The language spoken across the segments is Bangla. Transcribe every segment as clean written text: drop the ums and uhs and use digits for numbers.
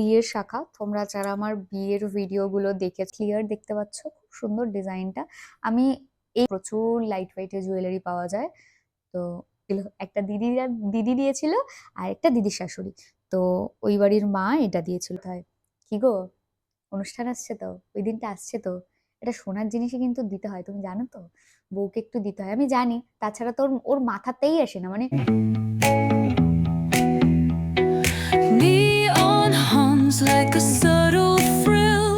বিয়ের শাখা। তোমরা যারা আমার বিয়ের ভিডিওগুলো দেখে ক্লিয়ার দেখতে পাচ্ছ, খুব সুন্দর ডিজাইনটা। আমি এই প্রচুর লাইট ওয়েটের জুয়েলারি পাওয়া যায়। তো একটা দিদি দিয়েছিল, আর একটা দিদির শাশুড়ি। তো ওই বাড়ির মা এটা দিয়েছিল। তাই কি গো, অনুষ্ঠান আসছে তো, ওই দিনটা আসছে তো, এটা সোনার জিনিসই কিন্তু দিতে হয়, তুমি জানো তো। বউকে একটু দিতে হয়, আমি জানি, তাছাড়া তো ওর মাথাতেই আসে না, মানে Neon hums like a subtle thrill.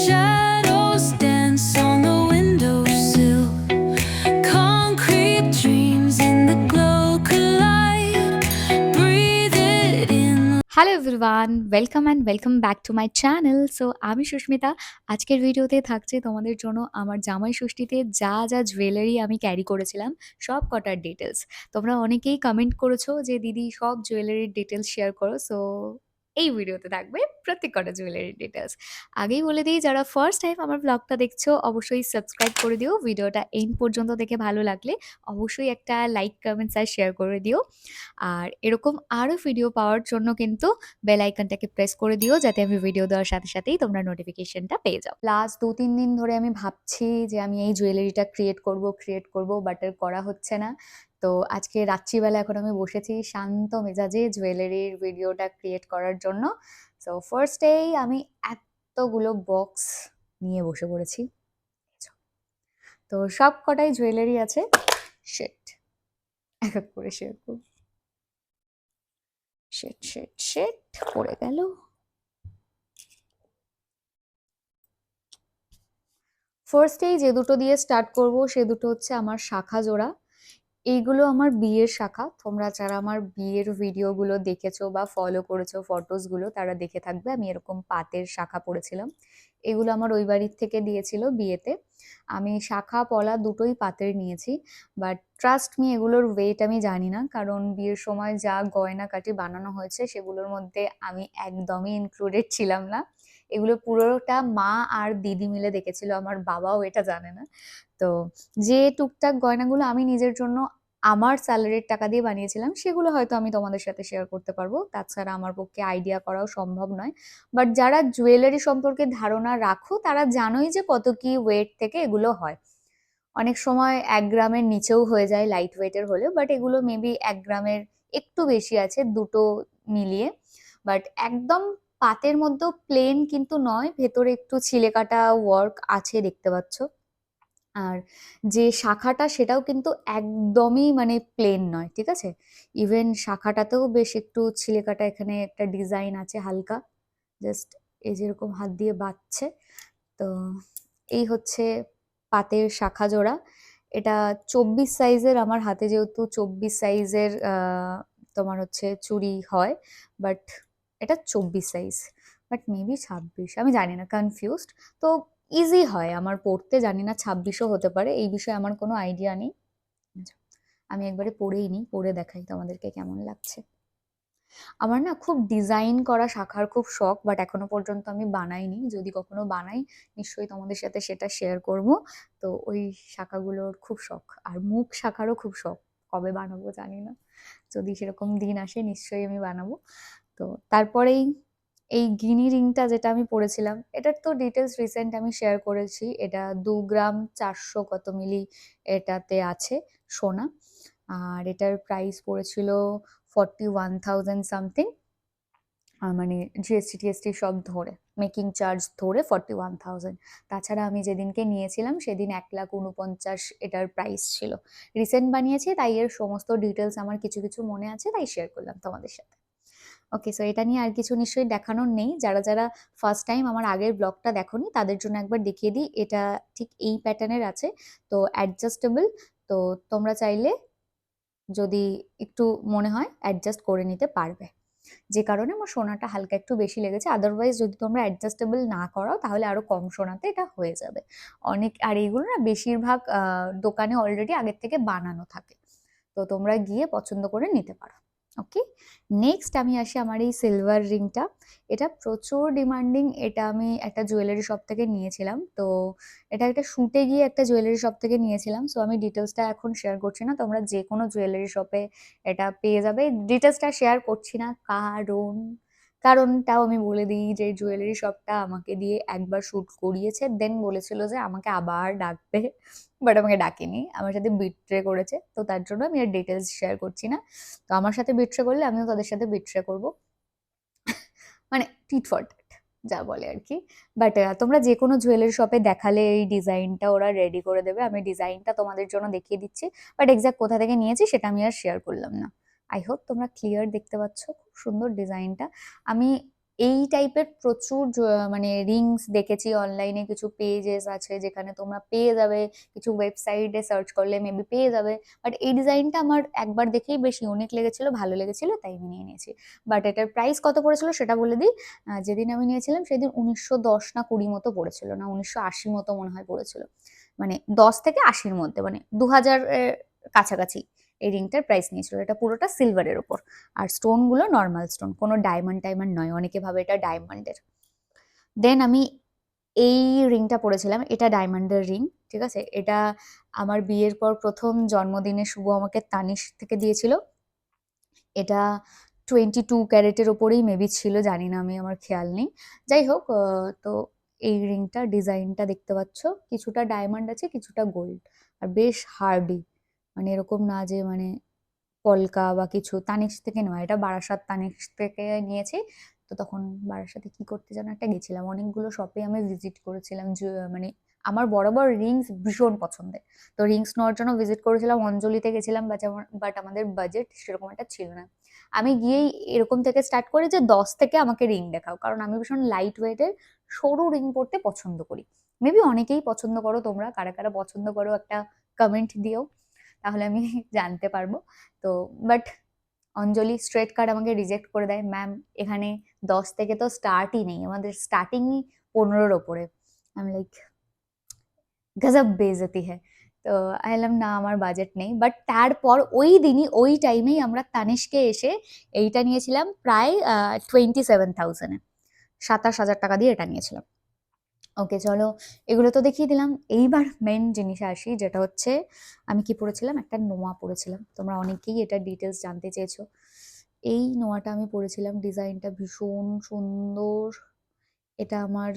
Shadows dance on the windowsill. Concrete dreams in the glow collide. Breathe it in. Hello everyone, welcome back to my channel. So আমি সুস্মিতা। আজকের ভিডিওতে থাকছে তোমাদের জন্য আমার জামাই ষষ্ঠীতে যা যা জুয়েলারি আমি ক্যারি করেছিলাম সব কটার ডিটেলস। তোমরা অনেকেই কমেন্ট করেছো যে দিদি সব জুয়েলারির ডিটেলস শেয়ার করো। সো এই ভিডিওতে থাকবে প্রত্যেক কটা জুয়েলারির ডিটেলস। আগেই বলে দিই, যারা ফার্স্ট টাইম আমার ব্লগটা দেখছো অবশ্যই সাবস্ক্রাইব করে দিও। ভিডিওটা এন্ড পর্যন্ত দেখে ভালো লাগলে অবশ্যই একটা লাইক, কমেন্টস আর শেয়ার করে দিও। আর এরকম আরো ভিডিও পাওয়ার জন্য কিন্তু বেল আইকনটাকে প্রেস করে দিও, যাতে আমি ভিডিও দেওয়ার সাথে সাথেই তোমরা নোটিফিকেশনটা পেয়ে যাও। লাস্ট 2-3 দিন ধরে আমি ভাবছি যে আমি এই জুয়েলারিটা ক্রিয়েট করব, বাট এর করা হচ্ছে না। তো আজকে রাত্রিবেলা এখন আমি বসেছি শান্ত মেজাজে জুয়েলারির ভিডিওটা ক্রিয়েট করার জন্য। সো ফার্স্টেই আমি এতগুলো বক্স নিয়ে বসে পড়েছি। তো সব কটাই জুয়েলারি আছে। শিট, এক এক করে শেয়ার করব। শিট পড়ে গেল। ফার্স্টেই যে দুটো দিয়ে স্টার্ট করব সে দুটো হচ্ছে আমার শাখা জোড়া। এইগুলো আমার বিয়ের শাখা। তোমরা যারা আমার বিয়ের ভিডিওগুলো দেখেছো বা ফলো করেছো ফটোসগুলো, তারা দেখে থাকবে আমি এরকম পাতের শাখা পরেছিলাম। এগুলো আমার ওই বাড়ির থেকে দিয়েছিল বিয়েতে। আমি শাখা পলা দুটোই পাতের নিয়েছি, বাট ট্রাস্ট মি, এগুলোর ওয়েট আমি জানি না, কারণ বিয়ের সময় যা গয়নাকাটি বানানো হয়েছে সেগুলোর মধ্যে আমি একদমই ইনক্লুডেড ছিলাম না। এগুলো পুরোটা মা আর দিদি মিলে দেখেছিল, আমার বাবাও এটা জানে না। তো যে টুকটাক গয়নাগুলো আমি নিজের জন্য আমার স্যালারির টাকা দিয়ে বানিয়েছিলাম, সেগুলো হয়তো আমি তোমাদের সাথে শেয়ার করতে পারবো, তাছাড়া আমার পক্ষে আইডিয়া করাও সম্ভব নয়। বাট যারা জুয়েলারি সম্পর্কে ধারণা রাখো তারা জানোই যে কত কি ওয়েট থেকে এগুলো হয়। অনেক সময় 1 গ্রামের নিচেও হয়ে যায় লাইট ওয়েটের হলেও, বাট এগুলো মেবি 1 গ্রামের একটু বেশি আছে দুটো মিলিয়ে। বাট একদম পাতের মধ্যে প্লেন কিন্তু নয়, ভেতরে একটু ছিলেকাটা ওয়ার্ক আছে, দেখতে পাচ্ছ। আর যে শাখাটা সেটাও কিন্তু একদমই মানে প্লেন নয়, ঠিক আছে। ইভেন শাখাটাতেও বেশ একটু ছিলেকাটা, এখানে একটা ডিজাইন আছে হালকা, জাস্ট এই যেরকম হাত দিয়ে বাঁধছে। তো এই হচ্ছে পাতের শাখা জোড়া। এটা 24 সাইজের, আমার হাতে যেহেতু 24 সাইজের তোমার হচ্ছে চুড়ি হয়, বাট এটা 24 সাইজ, বাট মেবি 26, আমি জানি না, কনফিউজড। তো ইজি হয় আমার পড়তে, জানি না 26ও হতে পারে, এই বিষয়ে আমার কোনো আইডিয়া নেই। আচ্ছা, আমি একবারে পড়েই নিই, পড়ে দেখাই তোমাদেরকে কেমন লাগছে। আমার না খুব ডিজাইন করা শাখার খুব শখ, বাট এখনো পর্যন্ত আমি বানাইনি। যদি কখনো বানাই নিশ্চয়ই তোমাদের সাথে সেটা শেয়ার করব। তো ওই শাখাগুলোর খুব শখ, আর মুখ শাখারও খুব শখ। কবে বানাবো জানি না, যদি সেরকম দিন আসে নিশ্চয়ই আমি বানাবো। তো তারপরেই এই গিনি রিংটা যেটা আমি পরেছিলাম, এটার তো ডিটেলস রিসেন্ট আমি শেয়ার করেছি। এটা 2 গ্রাম 400 কত মিলি এটাতে আছে সোনা। আর এটার প্রাইস পড়েছিল 41,000 সামথিং। মানে জিএসটি টিএসটি সব ধরে, মেকিং চার্জ ধরে 41,000। তাছাড়া আমি যেদিনকে নিয়েছিলাম সেদিন 1,49,000 এটার প্রাইস ছিল। রিসেন্ট বানিয়েছি তাই এর সমস্ত ডিটেলস আমার কিছু কিছু মনে আছে, তাই শেয়ার করলাম তোমাদের সাথে। ওকে, সো এটা নিয়ে আর কিছু নিশ্চয়ই দেখানোর নেই। যারা যারা ফার্স্ট টাইম আমার আগের ব্লগটা দেখোনি তাদের জন্য একবার দেখিয়ে দিই। এটা ঠিক এই প্যাটার্নের আছে, তো অ্যাডজাস্টেবল। তো তোমরা চাইলে যদি একটু মনে হয় অ্যাডজাস্ট করে নিতে পারবে, যে কারণে আমার সোনাটা হালকা একটু বেশি লেগেছে। আদারওয়াইজ যদি তোমরা অ্যাডজাস্টেবল না করাও তাহলে আরো কম সোনাতে এটা হয়ে যাবে অনেক। আর এইগুলো না বেশিরভাগ দোকানে অলরেডি আগের থেকে বানানো থাকে, তো তোমরা গিয়ে পছন্দ করে নিতে পারো। ওকে, নেক্সট আমি আসি আমার এই সিলভার রিংটা। এটা প্রচুর ডিমান্ডিং, এটা আমি একটা জুয়েলারি শপ থেকে নিয়েছিলাম। তো এটা একটা শুটে গিয়ে একটা জুয়েলারি শপ থেকে নিয়েছিলাম। সো আমি ডিটেলসটা এখন শেয়ার করছি না, তোমরা যে কোনো জুয়েলারি শপে এটা পেয়ে যাবে। ডিটেলসটা শেয়ার করছি না কারণ কারণটাও আমি বলে দিই যে জুয়েলারি শপটা আমাকে দিয়ে একবার শ্যুট করিয়েছে, দেন বলেছিল যে আমাকে আবার ডাকবে, বাট আমাকে ডাকেনি, আমার সাথে বিট্রে করেছে, তো তার জন্য আমি আর ডিটেলস শেয়ার করছি না। তো আমার সাথে বিট্রে করলে আমিও তাদের সাথে বিট্রে করব, মানে টিট ফর ট্যাট যা বলে আর কি। বাট তোমরা যে কোনো জুয়েলারি শপে দেখালে এই ডিজাইনটা ওরা রেডি করে দেবে, আমি ডিজাইনটা তোমাদের জন্য দেখিয়ে দিচ্ছি, বাট এক্সাক্ট কোথা থেকে নিয়েছি সেটা আমি আর শেয়ার করলাম না। আই হোপ তোমরা ক্লিয়ার দেখতে পাচ্ছ, খুব সুন্দর ডিজাইনটা। আমি এই টাইপের প্রচুর মানে রিংস দেখেছি অনলাইনে, কিছু পেজেস আছে যেখানে তোমরা পেয়ে যাবে, কিছু ওয়েবসাইটে সার্চ করলে মেবি পেয়ে যাবে, বাট এই ডিজাইনটা আমার একবার দেখেই বেশ ইউনিক লেগেছিল, ভালো লেগেছিল, তাই আমি নিয়ে নিয়েছি। বাট এটার প্রাইস কত পড়েছিল সেটা বলে দিই। যেদিন আমি নিয়েছিলাম সেদিন 1910 না 20 মতো পড়েছিল, না 1980 মতো মনে হয় পড়েছিল, মানে 10 থেকে 80-র মধ্যে, মানে 2000 এর কাছাকাছি এই রিংটার প্রাইস নিয়েছিল। এটা পুরোটা সিলভারের ওপর, আর স্টোন গুলো নর্মাল স্টোন, কোনো ডায়মন্ড টাইমন্ড নয়, অনেকে ভাবে এটা ডায়মন্ডের। দেন আমি এই রিংটা পরেছিলাম, এটা ডায়মন্ডের রিং, ঠিক আছে। এটা আমার বিয়ের পর প্রথম জন্মদিনে শুভ আমাকে তানিশ থেকে দিয়েছিল। এটা 22 ক্যারেটের ওপরেই মেবি ছিল, জানি না আমি, আমার খেয়াল নেই। যাই হোক, তো এই রিংটা ডিজাইনটা দেখতে পাচ্ছ, কিছুটা ডায়মন্ড আছে কিছুটা গোল্ড, আর বেশ হার্ডি, মানে এরকম না যে মানে পলকা বা কিছু। তানিশ থেকে নয়, এটা বারাসাত তানিশ থেকে নিয়েছি। তো তখন বারাসাতে কি করতে যেন একটা গেছিলাম, অনেকগুলো শপে আমি ভিজিট করেছিলাম, মানে আমার বরাবর রিংস ভীষণ পছন্দের, তো রিংস নেওয়ার জন্য ভিজিট করেছিলাম, অঞ্জলিতে গেছিলাম, বাট আমাদের বাজেট সেরকম একটা ছিল না। আমি গিয়েই এরকম থেকে স্টার্ট করি যে 10 থেকে আমাকে রিং দেখাও, কারণ আমি ভীষণ লাইট ওয়েটের সরু রিং পরতে পছন্দ করি। মেবি অনেকেই পছন্দ করো, তোমরা কারা কারা পছন্দ করো একটা কমেন্ট দিও, তাহলে আমি জানতে পারবো। তো বাট অঞ্জলি স্ট্রেট কার্ড আমাকে রিজেক্ট করে দেয়, ম্যাম এখানে 10 থেকে তো স্টার্টই নেই, আমাদের স্টার্টিংই 15-র ওপরে। আমি লাইক গজব বেইজ্জতি হ্যায়। তো আমি বললাম না আমার বাজেট নেই, বাট তারপর ওই দিনই ওই টাইমেই আমরা তানিশকে এসে এইটা নিয়েছিলাম প্রায় 27,000-এ, 27,000 টাকা দিয়ে এটা নিয়েছিলাম। ওকে চলো, এগুলো তো দেখিয়ে দিলাম, এইবার মেন জিনিসে আসি, যেটা হচ্ছে আমি কি পড়েছিলাম, একটা নোয়া পড়েছিলাম, তোমরা অনেকেই এটা ডিটেলস জানতে চেয়েছো। এই নোয়াটা আমি পড়েছিলাম, ডিজাইনটা ভীষণ সুন্দর। এটা আমার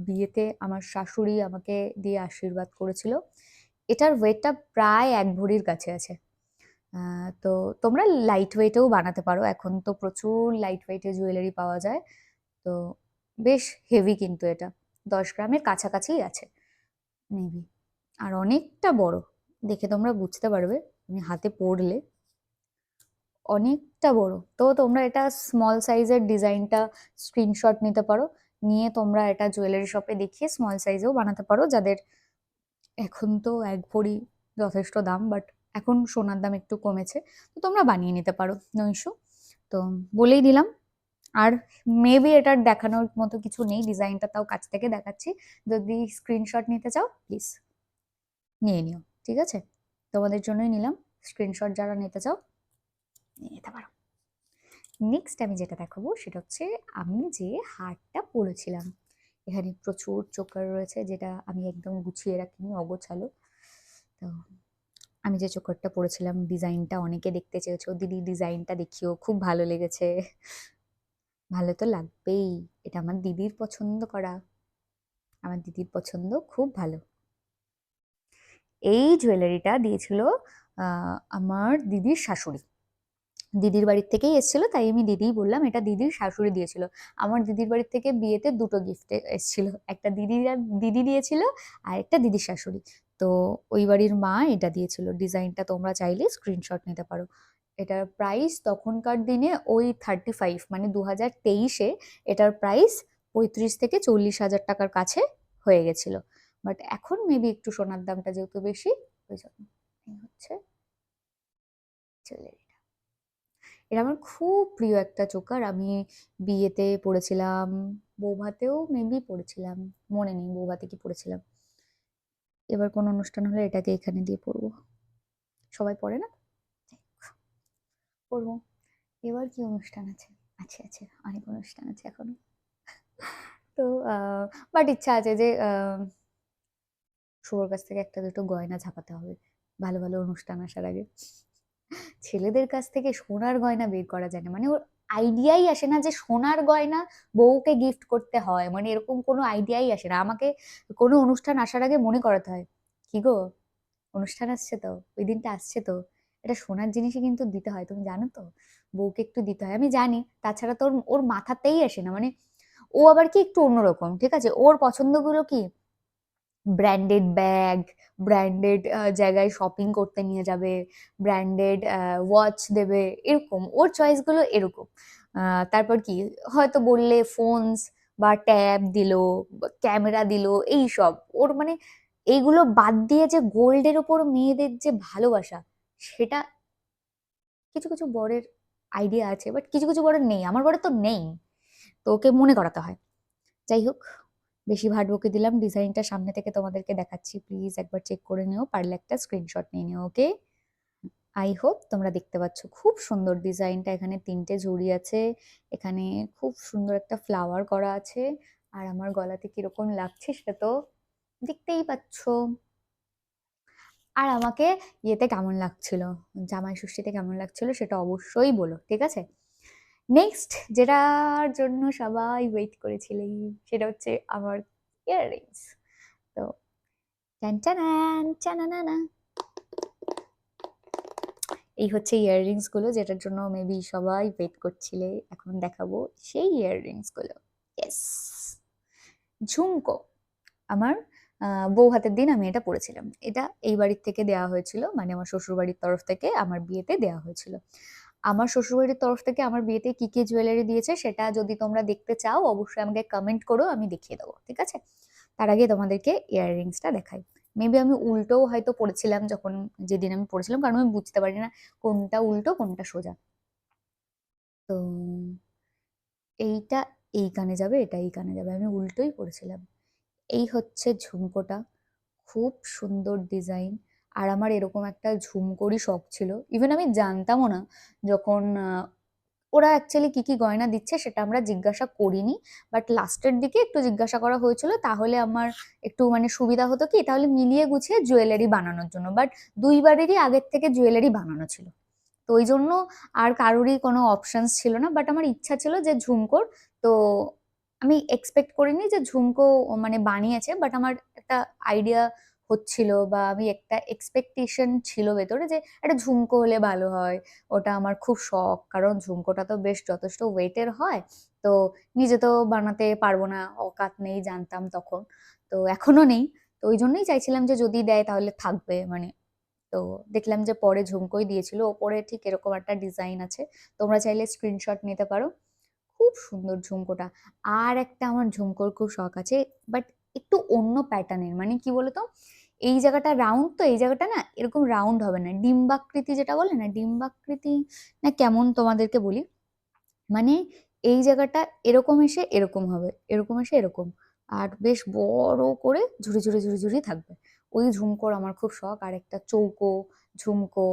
বিয়েতে আমার শাশুড়ি আমাকে দিয়ে আশীর্বাদ করেছিল। এটার ওয়েটটা প্রায় 1 ভরির কাছে আছে। তো তোমরা লাইট ওয়েটেও বানাতে পারো, এখন তো প্রচুর লাইট ওয়েটে জুয়েলারি পাওয়া যায়। তো বেশ হেভি কিন্তু এটা, 10 গ্রামের কাছাকাছিই আছে মেবি, আর অনেকটা বড়, দেখে তোমরা বুঝতে পারবে তুমি হাতে পরলে, অনেকটা বড়। তো তোমরা এটা স্মল সাইজের ডিজাইনটা স্ক্রিনশট নিতে পারো, নিয়ে তোমরা এটা জুয়েলারি শপে দেখিয়ে স্মল সাইজেও বানাতে পারো, যাদের এখন তো 1 ভরি যথেষ্ট দাম, বাট এখন সোনার দাম একটু কমেছে, তো তোমরা বানিয়ে নিতে পারো, নো ইস্যু। তো বলেই দিলাম। আর মেবি এটার দেখানোর মতো কিছু নেই, ডিজাইনটা তাও কাছ থেকে দেখাচ্ছি, যদি স্ক্রিনশট নিতে চাও প্লিজ নিয়ে নিও, ঠিক আছে, তোমাদের জন্যই নিলাম, স্ক্রিনশট যারা নিতে চাও নিয়ে নিতে পারো। নেক্সট আমি যেটা দেখাবো সেটা হচ্ছে আমি যে হারটা পরেছিলাম, এখানে প্রচুর চোকার রয়েছে, যেটা আমি একদম গুছিয়ে রাখিনি, অগোছালো। তো আমি যে চোকারটা পরেছিলাম, ডিজাইনটা অনেকে দেখতে চেয়েছো, দিদি ডিজাইনটা দেখিও, খুব ভালো লেগেছে। ভালো তো লাগবেই, এটা আমার দিদির পছন্দ করা, আমার দিদির পছন্দ খুব ভালো। এই জুয়েলারিটা দিয়েছিল আমার দিদির শাশুড়ি, দিদির বাড়ির থেকেই এসেছিল, তাই আমি দিদিই বললাম, এটা দিদির শাশুড়ি দিয়েছিল। আমার দিদির বাড়ির থেকে বিয়েতে দুটো গিফট এসেছিল, একটা দিদি দিয়েছিল, আর একটা দিদির শাশুড়ি। তো ওই বাড়ির মা এটা দিয়েছিল, ডিজাইনটা তোমরা চাইলে স্ক্রিনশট নিতে পারো। এটার প্রাইস তখনকার দিনে ওই 35, মানে 2023-এ এটার প্রাইস 35 থেকে 40 হাজার টাকার কাছে হয়ে গেছিল, বাট এখন মেবি একটু সোনার দামটা যেহেতু বেশি, ওই জন্য এই হচ্ছে জুয়েলারি। এটা আমার খুব প্রিয় একটা চোকার, আমি বিয়েতে পড়েছিলাম, বৌভাতেও মেবি পড়েছিলাম, মনে নেই বৌভাতে কি পড়েছিলাম। এবার কোন অনুষ্ঠান হলে এটাকে এখানে দিয়ে পরবো, সবাই পড়ে না, যাই হোক, পরবো। এবার কি অনুষ্ঠান আছে, আছে আছে অনেক অনুষ্ঠান আছে এখনো। তো বাট ইচ্ছা আছে যে শুভর কাছ থেকে একটা দুটো গয়না ঝাপাতে হবে, ভালো ভালো অনুষ্ঠান আসার আগে। ছেলেদের কাছ থেকে সোনার গয়না বের করা যায় না, মানে ওর আইডিয়াই আসে না যে সোনার গয়না বউকে গিফট করতে হয়, মানে এরকম কোনো আইডিয়াই আসে না আমাকে। কোনো অনুষ্ঠান আসার আগে মনে করাতে হয়, কি গো অনুষ্ঠান আসছে তো, ওই দিনটা আসছে তো, এটা সোনার জিনিসই কিন্তু দিতে হয়, তুমি জানো তো, বউকে একটু দিতে হয়। আমি জানি, তাছাড়া তো ওর মাথাতেই আসে না, মানে ও আবার কি একটু অন্যরকম, ঠিক আছে, ওর পছন্দগুলো কি ব্র্যান্ডেড ব্যাগ, ব্র্যান্ডেড জায়গায় শপিং করতে নিয়ে যাবে, ব্র্যান্ডেড ওয়াচ দেবে, এরকম ওর চয়েসগুলো এরকম। তারপর কি হয়তো বললে ফোনস বা ট্যাব দিলো, ক্যামেরা দিলো, এই সব ওর মানে এইগুলো বাদ দিয়ে যে গোল্ডের ওপর মেয়েদের যে ভালোবাসা, সেটা কিছু কিছু বরের আইডিয়া আছে, বাট কিছু কিছু বরের নেই, আমার বরের তো নেই, তো ওকে মনে করাতে হয়। যাই হোক, বেশি ভাট বকে দিলাম, ডিজাইনটা সামনে থেকে তোমাদেরকে দেখাচ্ছি, প্লিজ একবার চেক করে নিও, পারলে একটা স্ক্রিনশট নিয়ে নিও, ওকে। আই হোপ তোমরা দেখতে পাচ্ছ খুব সুন্দর ডিজাইনটা, এখানে 3টে ঝুড়ি আছে, এখানে খুব সুন্দর একটা ফ্লাওয়ার করা আছে, আর আমার গলাতে কিরকম লাগছে সেটা তো দেখতেই পাচ্ছ। আর আমাকে ইয়েতে কেমন লাগছিল, জামাই ষষ্ঠীতে কেমন লাগছিল সেটা অবশ্যই বলো, ঠিক আছে। নেক্সট যেটার জন্য সবাই ওয়েট করেছিলে, সেটা হচ্ছে আমার ইয়াররিংস। তো টান টানান টানানানা, এই হচ্ছে ইয়াররিংস গুলো যেটার জন্য মেবি সবাই ওয়েট করছিলে, এখন দেখাবো সেই ইয়াররিংস গুলো। ইয়েস, ঝুমকো। আমার বউ হাতের দিন আমি এটা পরেছিলাম, এটা এই বাড়ির থেকে দেওয়া হয়েছিল, মানে আমার শ্বশুর বাড়ির তরফ থেকে আমার বিয়েতে দেওয়া হয়েছিল। আমার শ্বশুরবাড়ির তরফ থেকে আমার বিয়েতে কি কি জুয়েলারি দিয়েছে সেটা যদি তোমরা দেখতে চাও অবশ্যই আমাকে কমেন্ট করো, আমি দেখিয়ে দেবো, ঠিক আছে। তার আগে তোমাদেরকে ইয়াররিংসটা দেখাই। মেবি আমি উল্টোও হয়তো পড়েছিলাম যখন, যেদিন আমি পড়েছিলাম, কারণ আমি বুঝতে পারি না কোনটা উল্টো কোনটা সোজা। তো এইটা এই কানে যাবে, এটা এই কানে যাবে, আমি উল্টোই পড়েছিলাম। এই হচ্ছে ঝুমকোটা, খুব সুন্দর ডিজাইন। আর আমার এরকম একটা ঝুমকোরই শখ ছিল, ইভেন আমি জানতামও না যখন ওরা অ্যাকচুয়ালি কি কি গয়না দিচ্ছে সেটা আমরা জিজ্ঞাসা করিনি, বাট লাস্টের দিকে একটু জিজ্ঞাসা করা হয়েছিল, তাহলে আমার একটু মানে সুবিধা হতো কি, তাহলে মিলিয়ে গুছিয়ে জুয়েলারি বানানোর জন্য, বাট দুইবারেরই আগের থেকে জুয়েলারি বানানো ছিল, তো ওই জন্য আর কারোরই কোনো অপশনস ছিল না, বাট আমার ইচ্ছা ছিল যে ঝুমকোর। তো আমি এক্সপেক্ট করিনি যে ঝুমকো মানে বানিয়েছে, বাট আমার একটা আইডিয়া হচ্ছিল, বা আমি একটা এক্সপেকটেশন ছিল ভেতরে যে একটা ঝুমকো হলে ভালো হয়, ওটা আমার খুব শখ, কারণ ঝুমকোটা তো বেশ যথেষ্ট ওয়েটের হয়, তো নিজে তো বানাতে পারবো না, অকাত নেই জানতাম তখন, তো এখনো নেই, তো ওই জন্যই চাইছিলাম যে যদি দেয় তাহলে থাকবে মানে। তো দেখলাম যে পরে ঝুমকোই দিয়েছিল, ওপরে ঠিক এরকম একটা ডিজাইন আছে, তোমরা চাইলে স্ক্রিনশট নিতে পারো, খুব সুন্দর ঝুমকোটা। আর একটা আমার ঝুমকোর খুব শখ আছে, বাট একটু অন্য প্যাটার্নের, মানে কি বলতো, এই জায়গাটা রাউন্ড, তো এই জায়গাটা না এরকম রাউন্ড হবে না, ডিম্বাকৃতি যেটা বলে না, ডিম্বাকৃতি না কেমন তোমাদেরকে বলি, মানে এই জায়গাটা এরকম এসে এরকম হবে, এরকম এসে এরকম, আর বেশ বড় করে ঝুড়ি ঝুড়ি ঝুড়ি ঝুড়ি থাকবে, ওই ঝুমকোর আমার খুব শখ। আর একটা চৌকো ঝুমকো,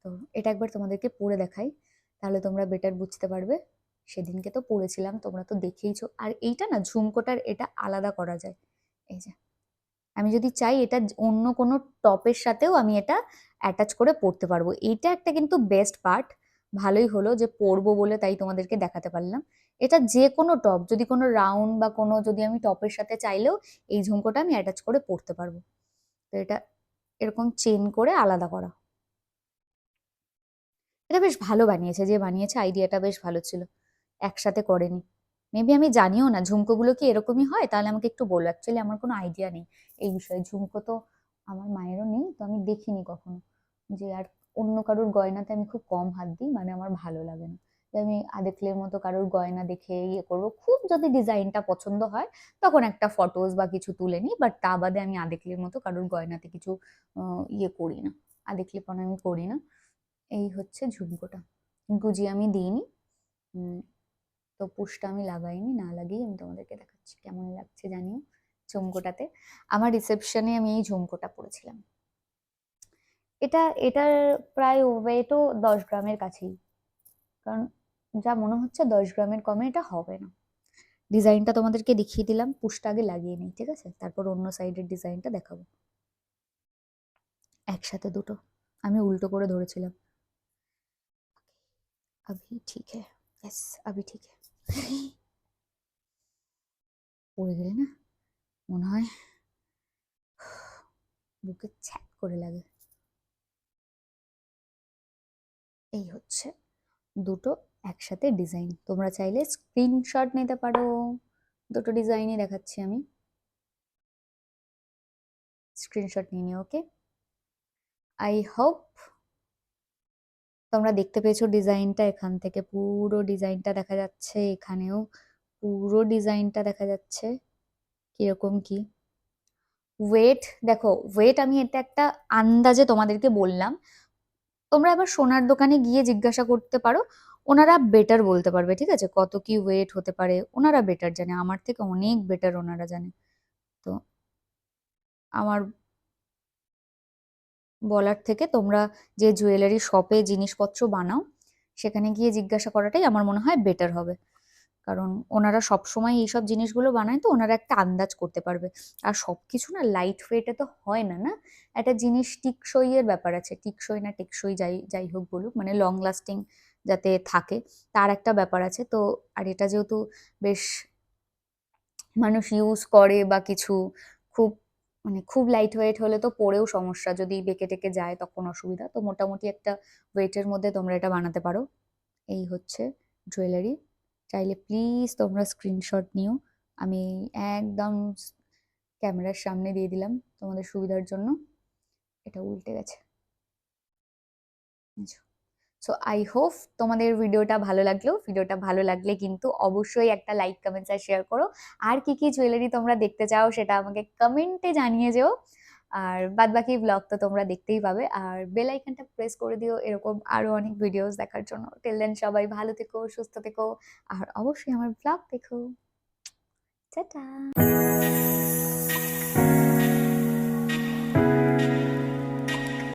তো এটা একবার তোমাদেরকে পরে দেখাই, তাহলে তোমরা বেটার বুঝতে পারবে। সেদিনকে তো পরেছিলাম, তোমরা তো দেখেইছো, আর এইটা না ঝুমকোটার এটা আলাদা করা যায়, এই যে আমি যদি চাই এটা অন্য কোনো টপের সাথেও আমি এটা অ্যাটাচ করে পরতে পারবো, এইটা একটা কিন্তু বেস্ট পার্ট। ভালোই হলো যে পরবো বলে তাই তোমাদেরকে দেখাতে পারলাম। এটা যে কোনো টপ, যদি কোনো রাউন্ড বা কোনো যদি আমি টপের সাথে চাইলেও এই ঝুমকোটা আমি অ্যাটাচ করে পরতে পারবো। তো এটা এরকম চেন করে আলাদা করা, এটা বেশ ভালো বানিয়েছে, যে বানিয়েছে আইডিয়াটা বেশ ভালো ছিল, একসাথে করেনি। মেবি আমি জানিও না ঝুমকোগুলো কি এরকমই হয়, তাহলে আমাকে একটু বলো, অ্যাকচুয়ালি আমার কোনো আইডিয়া নেই এই বিষয়ে, ঝুমকো তো আমার মায়েরও নেই, তো আমি দেখিনি কখনো যে, আর অন্য কারোর গয়নাতে আমি খুব কম হাত দিই, মানে আমার ভালো লাগে না যে আমি আদেকলের মতো কারোর গয়না দেখে ইয়ে করবো, খুব যদি ডিজাইনটা পছন্দ হয় তখন একটা ফটোস বা কিছু তুলে নিই, বাট তা বাদে আমি আদেকলের মতো কারোর গয়নাতে কিছু ইয়ে করি না, আদেকলেপনা আমি করি না। এই হচ্ছে ঝুমকোটা, গুজি আমি দিইনি, তো পুশটা আমি লাগাইনি, না লাগিয়ে আমি তোমাদেরকে দেখাচ্ছি কেমন লাগছে জানিও ঝুমকোটাতে। আমার রিসেপশনে আমি এই ঝুমকোটা পরেছিলাম, এটার প্রায় ওয়েটও 10 গ্রামের কাছেই, কারণ যা মনে হচ্ছে 10 গ্রামের কমে এটা হবে না। ডিজাইনটা তোমাদেরকে দেখিয়ে দিলাম, পুশটা আগে লাগিয়ে নিই, ঠিক আছে, তারপর অন্য সাইডের ডিজাইনটা দেখাবো। একসাথে দুটো, আমি উল্টো করে ধরেছিলাম। अभी ठीक है, यस अभी ठीक है। পড়ে গেলে না মনে হয় বুকে ছ্যাক করে লাগে। এই হচ্ছে দুটো একসাথে ডিজাইন। তোমরা চাইলে স্ক্রিনশট নিতে পারো। দুটো ডিজাইনই দেখাচ্ছি আমি, স্ক্রিনশট নিয়ে নিও। ওকে, আই হোপ তোমরা দেখতে পেয়েছো ডিজাইনটা। এখান থেকে পুরো ডিজাইনটা দেখা যাচ্ছে, এখানেও পুরো ডিজাইনটা দেখা যাচ্ছে কিরকম কি। ওয়েট দেখো, ওয়েট আমি এটা একটা আন্দাজে তোমাদেরকে বললাম। তোমরা আবার সোনার দোকানে গিয়ে জিজ্ঞাসা করতে পারো, ওনারা বেটার বলতে পারবে। ঠিক আছে, কত কি ওয়েট হতে পারে ওনারা বেটার জানে, আমার থেকে অনেক বেটার ওনারা জানে। তো আমার বলার থেকে তোমরা যে জুয়েলারি শপে জিনিসপত্র বানাও সেখানে গিয়ে জিজ্ঞাসা করাটাই আমার মনে হয় বেটার হবে। কারণ ওনারা সবসময় এইসব জিনিসগুলো বানায়, তো ওনারা একটা আন্দাজ করতে পারবে। আর সবকিছু না লাইট ওয়েটে তো হয় না, না একটা জিনিস টিকসই এর ব্যাপার আছে, টিকসই না টেকসই যাই যাই হোক বলুক, মানে লং লাস্টিং যাতে থাকে তার একটা ব্যাপার আছে। তো আর এটা যেহেতু বেশ মানুষ ইউজ করে বা কিছু, খুব মানে খুব লাইট ওয়েট হলে তো পরেও সমস্যা, যদি বেঁকে টেকে যায় তখন অসুবিধা। তো মোটামুটি একটা ওয়েটের মধ্যে তোমরা এটা বানাতে পারো। এই হচ্ছে জুয়েলারি। চাইলে প্লিজ তোমরা স্ক্রিনশট নিও। আমি একদম ক্যামেরার সামনে দিয়ে দিলাম তোমাদের সুবিধার জন্য। এটা উল্টে গেছে। সো আই হোপ তোমাদের ভিডিওটা ভালো লাগলে কিন্তু অবশ্যই একটা লাইক কমেন্টস আর শেয়ার করো। আর কি কি জুয়েলারি তোমরা দেখতে চাও সেটা আমাকে কমেন্টে জানিয়ে যেও। আর বাদ বাকি ব্লগ তো তোমরা দেখতেই পাবে, আর বেল আইকনটা প্রেস করে দিও এরকম আরো অনেক ভিডিওস দেখার জন্য। টিল দেন সবাই ভালো থেকো, সুস্থ থেকো, আর অবশ্যই আমার ব্লগ দেখো। টাটা।